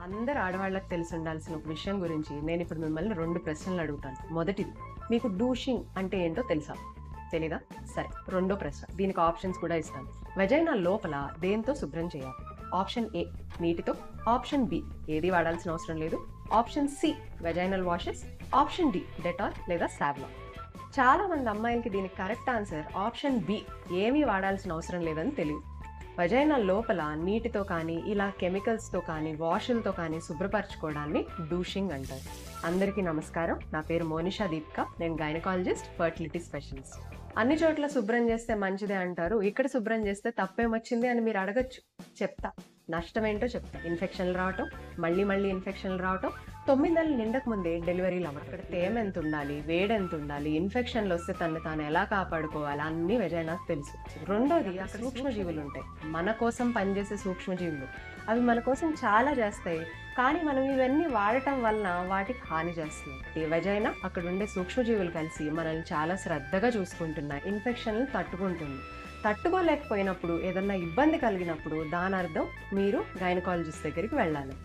అందరు ఆడవాళ్ళకి తెలిసి ఉండాల్సిన ఒక విషయం గురించి నేను ఇప్పుడు మిమ్మల్ని 2 ప్రశ్నలు అడుగుతాను. మొదటిది, మీకు డూషింగ్ అంటే ఏంటో తెలుసా? తెలీదా? సరే, రెండో ప్రశ్న, దీనికి ఆప్షన్స్ కూడా ఇస్తాను. వెజైనా లోపల దేంతో శుభ్రం చేయాలి? ఆప్షన్ ఏ నీటితో, ఆప్షన్ బి ఏది వాడాల్సిన అవసరం లేదు, option C vaginal washes, option D Dettol లేదా సావ్లాన్. చాలా మంది అమ్మాయిలకి దీనికి కరెక్ట్ ఆన్సర్ ఆప్షన్ బి ఏమీ వాడాల్సిన అవసరం లేదని తెలియదు. వజైనా లోపల నీటితో కానీ ఇలా కెమికల్స్తో కానీ వాషులతో కానీ శుభ్రపరచుకోవడాన్ని డూషింగ్ అంటారు. అందరికీ నమస్కారం, నా పేరు మోనిషా దీపిక, నేను గైనకాలజిస్ట్, ఫర్టిలిటీ స్పెషలిస్ట్. అన్ని చోట్ల శుభ్రం చేస్తే మంచిదే అంటారు, ఇక్కడ శుభ్రం చేస్తే తప్పేమొచ్చింది అని మీరు అడగచ్చు. చెప్తా, నష్టం ఏంటో చెప్తా. ఇన్ఫెక్షన్లు రావటం, మళ్ళీ ఇన్ఫెక్షన్లు రావటం, 9 నెలలు నిండక ముందే డెలివరీలు అవ్వడం, అక్కడ తేమ ఎంత ఉండాలి, వేడి ఎంత ఉండాలి, ఇన్ఫెక్షన్లు వస్తే తను తాను ఎలా కాపాడుకోవాలి అన్ని వెజైనాకు తెలుసు. రెండోది, అక్కడ సూక్ష్మజీవులు ఉంటాయి, మన కోసం పనిచేసే సూక్ష్మజీవులు. అవి మన కోసం చాలా చేస్తాయి, కానీ మనం ఇవన్నీ వాడటం వలన వాటికి హాని చేస్తున్నాయి. ఈ వెజైనా అక్కడ ఉండే సూక్ష్మజీవులు కలిసి మనల్ని చాలా శ్రద్ధగా చూసుకుంటున్నాయి, ఇన్ఫెక్షన్లు తట్టుకుంటుంది. తట్టుకోలేకపోయినప్పుడు, ఏదన్నా ఇబ్బంది కలిగినప్పుడు దాని అర్థం మీరు గైనకాలజిస్ట్ దగ్గరికి వెళ్ళాలి.